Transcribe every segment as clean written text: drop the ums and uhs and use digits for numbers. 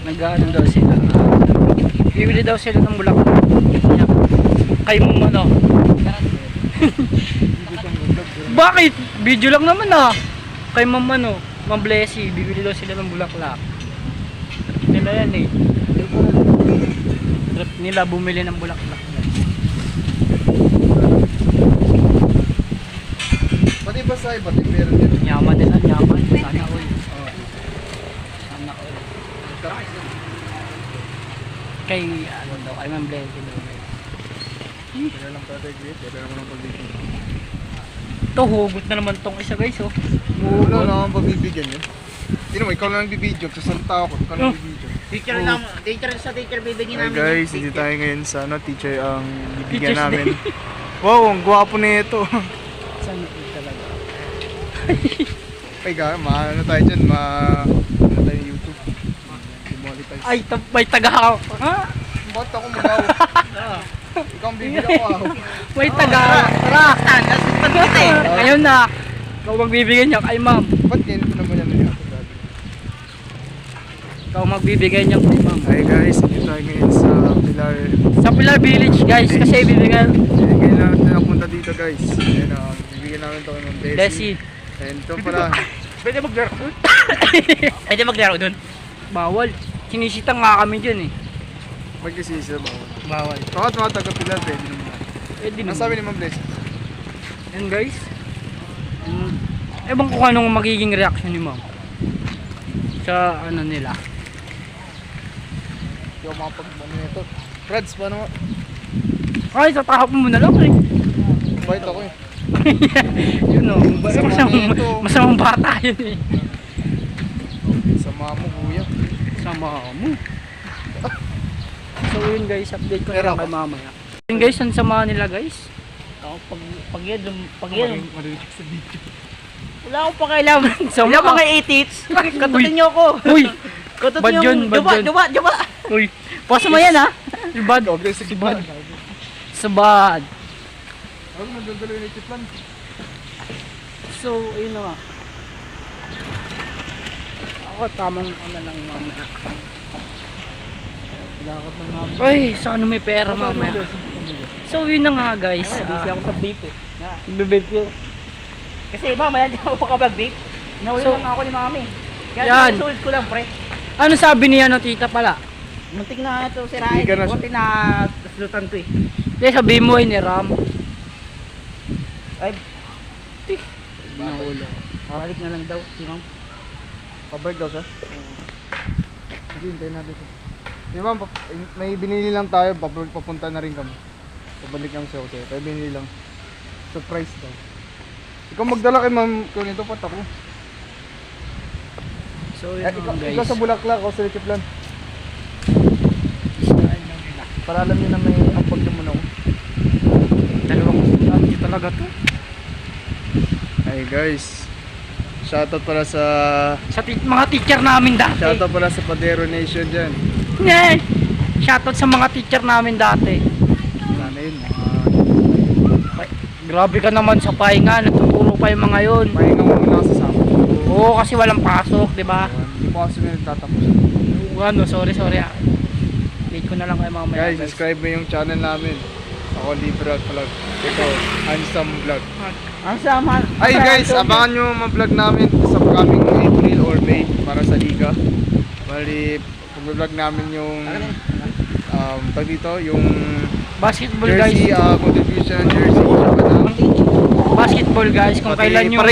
Nag-ano daw sila. Bibili daw sila ng bulaklak. Kay mo ano? Bakit? Video lang naman ah. Kay Ma'am ano, Ma'am Blessy, bibili daw sila ng bulaklak. Trip nila yan eh. Trip nila bumili ng bulaklak. Pati ba sa iba, pati meron din. Yaman nila, yaman. Sana all. Sana all. Kay ano daw, kay Ma'am Blessy daw. Kaya lang pala tayo, kaya naman ang pagbibigyan. Ito, hugot na naman tong isa guys oh. Wala na akong pagbibigyan yun. Hindi mo, ikaw lang nagbibideo, sasalita ako, ikaw lang nagbibideo. Teacher lang, teacher bibigyan Hey namin. guys, hindi tayo ngayon sa ano, teacher ang bibigyan namin. Wow, ang gwapo na ito. Sana all talaga. Ay ka, ano tayo dyan, ano tayo YouTube. Demonetize. Ay, may taga ha? Ba't ako magaw? Ikaw ang bibigyan ko ako. May taga. Tara. Ayun na. Ikaw magbibigay niya kay Ma'am. Ba't ganito naman yan yung ating dati? Ikaw magbibigay niya kay Ma'am. Hi guys, hindi tayo ngayon sa Pilar. Sa Pilar Village guys, kasi bibigyan Ngayon namin tayo napunta dito guys. Ayan, bibigyan namin ito ng Desi. Desi. And ito pala. Pwede maglaro doon? Pwede maglaro doon? Bawal. Sinisita nga kami dyan eh. Magkasisa ba? Bawal. Bakit mga taga-Pilar, pwede naman. Pwede Ang naman. sabi ni Ma'am Bless? Yan guys. Ewan ko kung anong magiging reaction ni Ma'am. Sa ano nila. Hindi ako makapag-ano nito. Freds, paano mo? Ay, tatahap mo na lang eh. Bait ako eh. Yun o. Masamang bata yun eh. Sama mo, kuya. Sama mo. So yun guys, update ko na Pero lang kay mamaya. Yun guys, ang sama nila guys. Pag yan. Marinig sa video. Wala akong pakialaman. Sama Wala ka. mga 8-8s. Katutin niyo ako. Uy! Katutin Bad niyo. yun, bad yun. Diba? Uy! Post mo yan ha. Si Bad. Doble sa kibad. Sa Bad. Ako nagdadalo yung native plan. So, ayun na nga. Ako, tamang ano lang mamaya. Lakad ng mami. Ay, sana may pera mamaya. So, yun na nga guys. Busy ako sa vape eh. Bibig ko. Kasi mamaya di ako makapag-vape. Nahuli So, lang ako ni mami. Kaya yan. sulit ko lang pre. Ano sabi niya no tita pala? Muntik na ito sirain. Hindi ka na- Muntik na sulutan ko eh. Hindi, sabihin mo ay ni Ram. Ay, Naulo. balik na lang daw. Si ma'am. Pabalik daw siya? Hindi, hintayin natin siya. Di ba, may binili lang tayo, papunta na rin kami. Pabalik lang siya kasi, kaya binili lang. Surprise daw. Ikaw magdala kay ma'am, kung ito pat ako. So, yun Eh, nga guys. ikaw sa Bulaklak, ako sa Likiplan. Para alam niyo na may ampag naman ako. Dalawang kusunod talaga to. Hey guys, shoutout pala sa Mga teacher namin dati. shoutout pala sa Padero Nation dyan. Yan. Shoutout sa mga teacher namin dati. Sana yun, Grabe ka naman sa pahinga. Natuturo pa yung mga yun. pahinga mo muna ako sa sama. Oo, kasi walang pasok, di ba? Hindi po kasi may nagtatapos. Ano, sorry ah. Late ko na lang kayo mamaya. Guys, subscribe mo yung channel namin. Ako Libra Vlog. Ito, Handsome Vlog. Ang sama. Ay guys, abangan nyo mga vlog namin sa coming April or May para sa Liga. Bali, pag-vlog namin yung tag dito, yung Basketball jersey, guys. contribution ng jersey. Basketball guys. Kung Pati kailan yung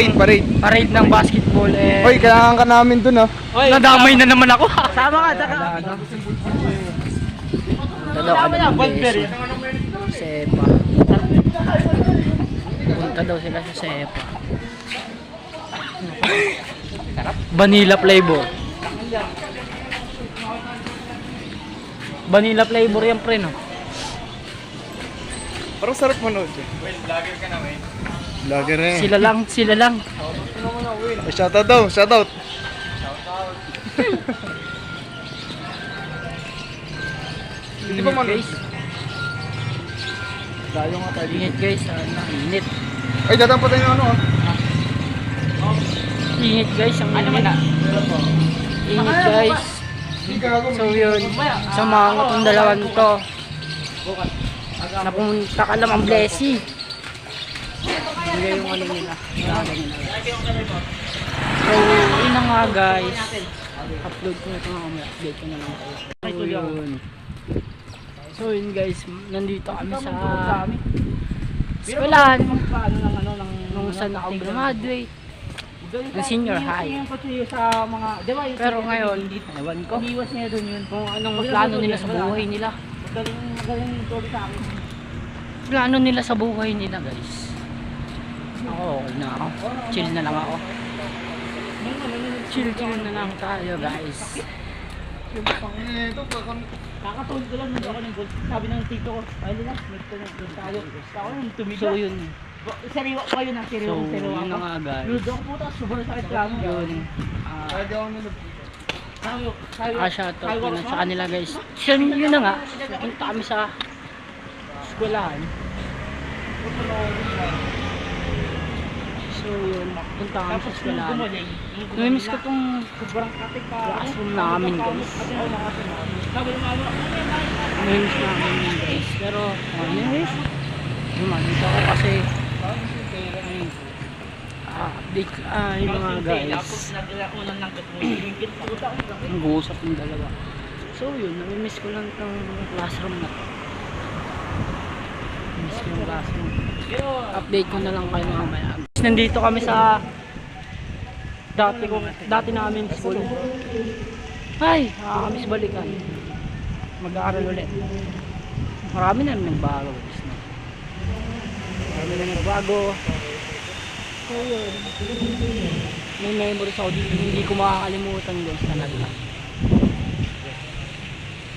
parade ng basketball eh. Hoy, kailangan ka namin dun ah. Nadamay na naman ako. Sama ka. Dalawa na Sepa. Punta daw sila sa Sepa. Vanilla flavor. Vanilla flavor yan pre no. Parang sarap manood yun. Well, vlogger ka na eh. Vlogger na eh. Sila lang. Oh, shoutout daw, shoutout. Hindi pa manood. Guys, Dayo nga tayo. init guys, init. Ay, dadang pa tayo ng ano ah. Init guys, ang Ano man init. na? Init guys. So yun, samahan ko tong dalawan to. Napunta ka lang ang Blessy. Hindi yung ano nila. So yun na nga guys. Upload ko na ito nga kami. Update ko na lang kayo. So yun. So yun guys, nandito kami sa eskwelahan. Nung saan ako graduate. Ng senior high. Pero ngayon, ewan ko kung anong plano nila sa buhay nila. Plano nila sa buhay nila guys. Ako okay na ako. Chill na lang ako. Chill na lang tayo guys. Kakatulog ko lang nung ako ng gold. Sabi ng tito ko, ay nila, nagtunod tayo. Ako nung tumiga. So yun. Sariwa ko yun, So sariwa yun na ako. nga guys. Ludo ko puta, sobrang sakit lang. Yun. Sabi, Shoutout ko na sa kanila guys. So yun na nga. Punta kami sa eskwelahan. So yun, punta kami sa eskwelahan. Namimiss ko tong sobrang katik pa. classroom namin guys. Namimiss namin yun guys. Pero anyways, dito ako kasi update yung mga guys. Nag-uusap yung dalawa. So yun, namimiss ko lang tong classroom na to. Namimiss ko yung classroom. Update ko na lang kayo mamaya. Nandito kami sa dati namin school. Ay, nakakamiss balikan. Mag-aaral ulit. Marami na nagbago guys. Marami na nagbago. So yun. May memories ako dito hindi ko makakalimutan guys talaga.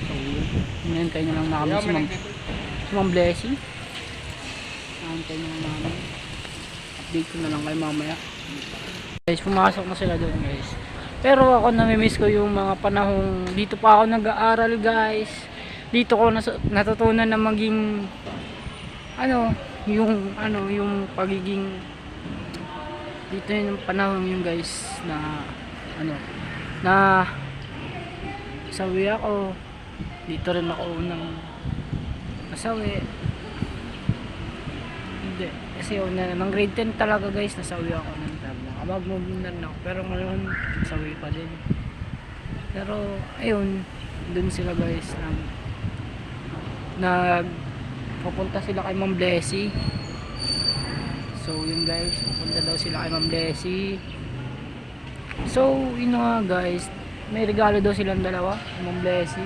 So yun. Hinihintay na lang namin si Ma'am Blessing. Hinihintay na lang namin. Update ko na lang kayo mamaya. Guys, pumasok na sila doon guys. Pero ako namimiss ko yung mga panahong dito pa ako nag-aaral guys. Dito ko natutunan na maging yung pagiging dito yung panahon yung guys na nasawi ako. Dito rin ako unang nasawi. Hindi kasi nang grade 10 talaga guys nasawi ako ng tabla. Mag-move na rin ako pero ngayon nasawi pa din. Pero ayun, dun sila guys pupunta sila kay Ma'am Blessy. So yun guys, pupunta daw sila kay Ma'am Blessy. So yun nga guys, may regalo daw silang dalawa, Ma'am Blessy.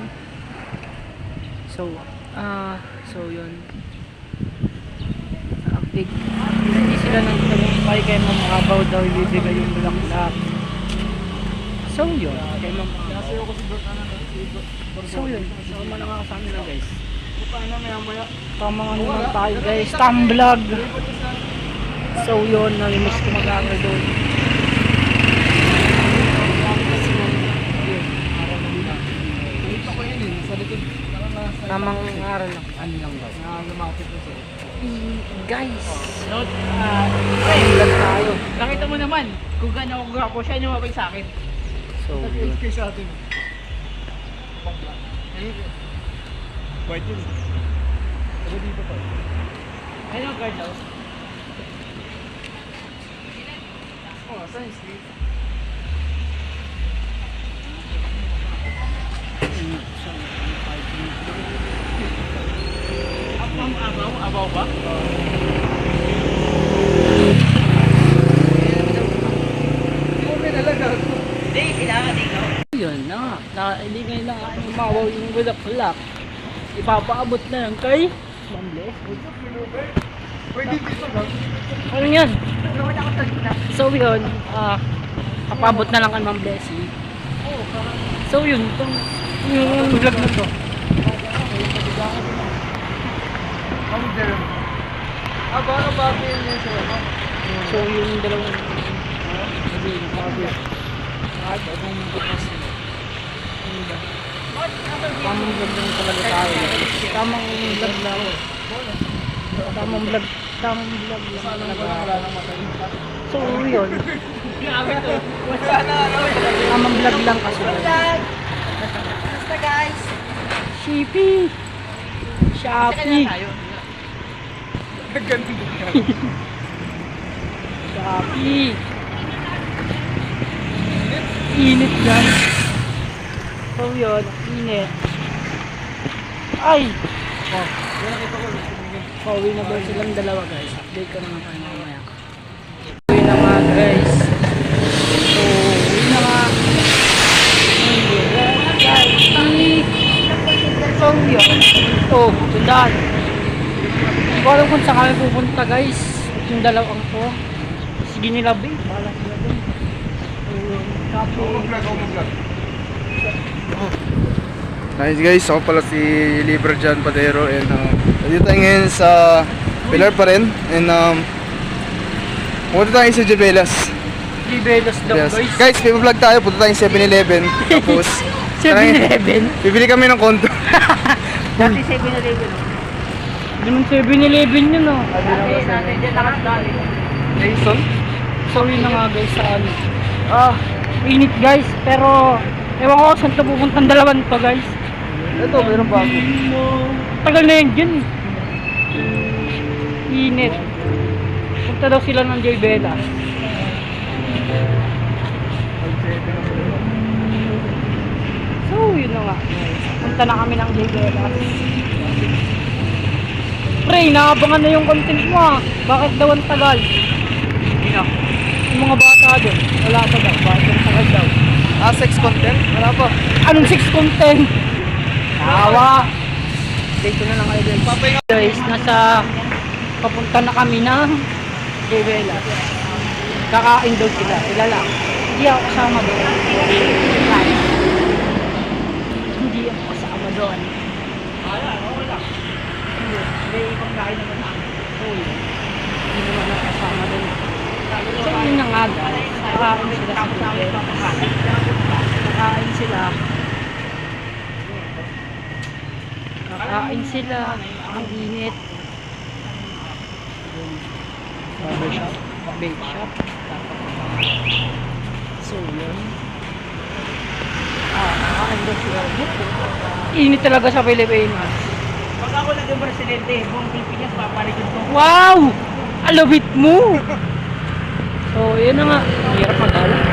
So yun, update. Hindi sila nang tagumpay kay Ma'am Abaw daw ibibigay yung bulaklak. So yun, kay Ma'am Abaw. So yun, sama na nga sa amin lang guys. Tamang ano lang tayo guys, tamblog. So yun, namimiss ko mag-aaral doon. Tamang aral lang. Ano lang daw? Guys, tamblog tayo. Nakita mo naman, kung gano'n ako gwapo, siya yung mabay sa akin. So yun. White yun. Pero dito pa. Ano guard daw? Oh, science street. Abaw ba? Okay na lang. Hindi, kailangan ikaw. Yun na hindi ngayon lang ako umawaw yung bulaklak. Ipapaabot na lang kay Ma'am Bless. Pwede dito ba? Ano yan? So yun, papaabot na lang kay Ma'am Blessy. So yun, yung vlog na to. Come there. Baka bakit yun sila, no? So yung dalawang hindi, nakabit. Kahit anong bukas nila. Tamang vlog lang talaga tayo. Tamang vlog lang. Tamang vlog lang talaga. So yun. Tamang vlog lang kasi. Shopee. Shopee. Shopee. Init guys. So yun, init. Ay! Oh, pauwi na ba silang dalawa guys? Update ko naman kayo mamaya. Uwi na nga guys. So, uwi na nga. So yun. Oh, tundaan. Hindi ko alam kung saan kami pupunta guys. Yung dalawang to. Sige nila ba? Bahala sila dun. Nice guys, ako pala si Liber John Padero and nandito tayo ngayon sa Pilar pa rin and punta tayo sa Jabelas. Libelos daw Yes. guys. Guys, may vlog tayo, punta tayo sa 7-Eleven tapos 7-Eleven? bibili kami ng kondo. Dati 7-Eleven. Hindi naman 7-Eleven yun oh. Dati dyan nakasali. Jason? So yun na nga guys sa ano. Init guys, pero ewan ko saan ito pupuntang dalawan to guys. Ito, mayroon pa ako. Tagal na yun dyan. Init. Punta daw sila ng Joy Bella. So yun na nga guys. Punta na kami ng Joy Bella. Pre, naabangan na yung content mo ah. Bakit daw ang tagal? Yung mga bata doon, wala pa daw. Bakit ang tagal daw? Sex content? Wala pa. Anong 6 content? Tawa! Dito na lang kayo guys. Guys, nasa papunta na kami ng Jebela. Kakain daw sila. Sila lang. Hindi ako kasama doon. Hindi ako kasama doon. Hindi, ibang kain naman ako. Hindi naman ako kasama doon. So yun na nga guys. Kakain sila sa Jebela. Kakain sila. Kakain sila. Ang init. Barber shop. Bake shop. So yun. Kakain daw sila. Init talaga sa Pilipinas. Pag ako naging presidente, buong Pilipinas papalitin ko. Wow! Alawit mo! So yun na nga. Ang hirap mag-alap.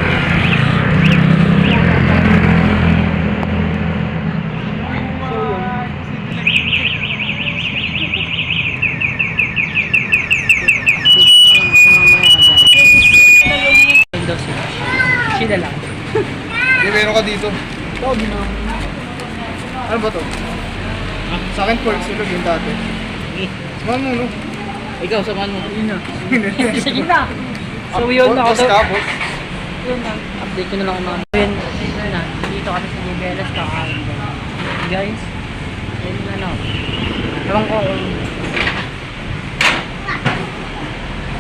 Sila lang. Hindi, meron ka dito. Loob na. Ano ba to? Sa akin, pork silog yung dati. Samahan mo, no? Ikaw, samahan mo. Yun na. Sige na. So yun na. Boss ka, boss. Yun na. Update ko na lang mga. Yun na. Dito kami sa Nivelas kakain. Guys. Yun na no. Ewan ko.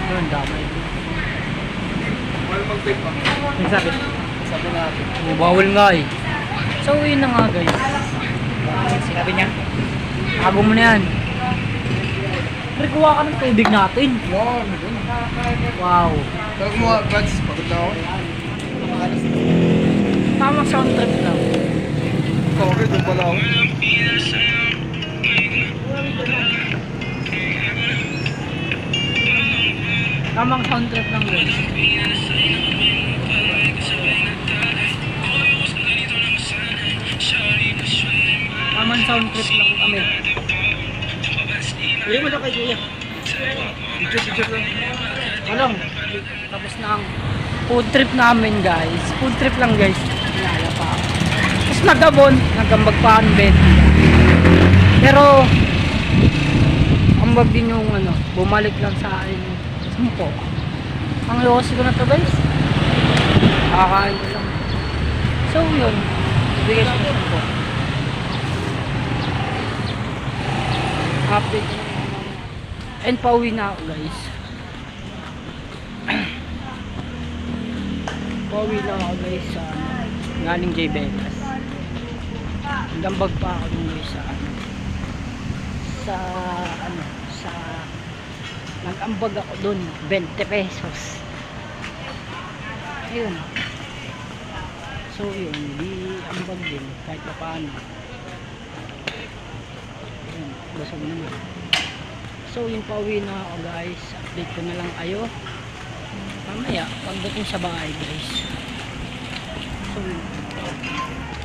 Yun, damay. Wala mag-take pa. Yung sabi. Sabi natin. Bawal nga eh. So yun na nga guys. Sinabi niya? Tago mo na yan. Pre, kuha ka ng tubig natin. Yan. Wow. Tawag mo, Gads. Pagod na ako. Tamang sound trip lang. Okay, doon pala ako. Tamang sound trip lang guys. Tamang sound trip lang kami. Hindi mo na kay Kuya. Picture lang. Walang. Tapos na ang food trip namin guys. Food trip lang guys. Nalala pa ako. Tapos nagabon. Nagambag pa ang bed. Pero ambag din yung ano. Bumalik lang sa akin. Sumpo. Ang losi ko na to guys. Kakain ko lang. So yun. Bigay sa sumpo. Update ko na. And pauwi na ako guys. Pauwi na ako guys sa galing J. Vegas. Gambag pa ako dun guys sa nag-ambag ako dun 20 pesos. Ayun. So yun, di ambag din kahit pa paano. Basog naman. So yung pauwi na ako guys. Update ko na lang kayo. Mamaya, pagdating sa bahay guys. So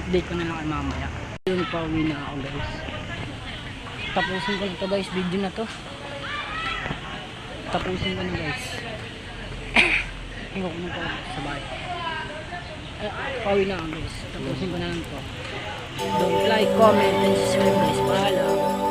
update ko na lang kayo mamaya. Yung pauwi na ako guys. Tapusin ko na to guys, video na to. Tapusin ko na guys. Hingo ko na to sa bahay. Pauwi na ako guys. Tapusin ko na lang to. Don't like, comment, and subscribe guys. Paalam.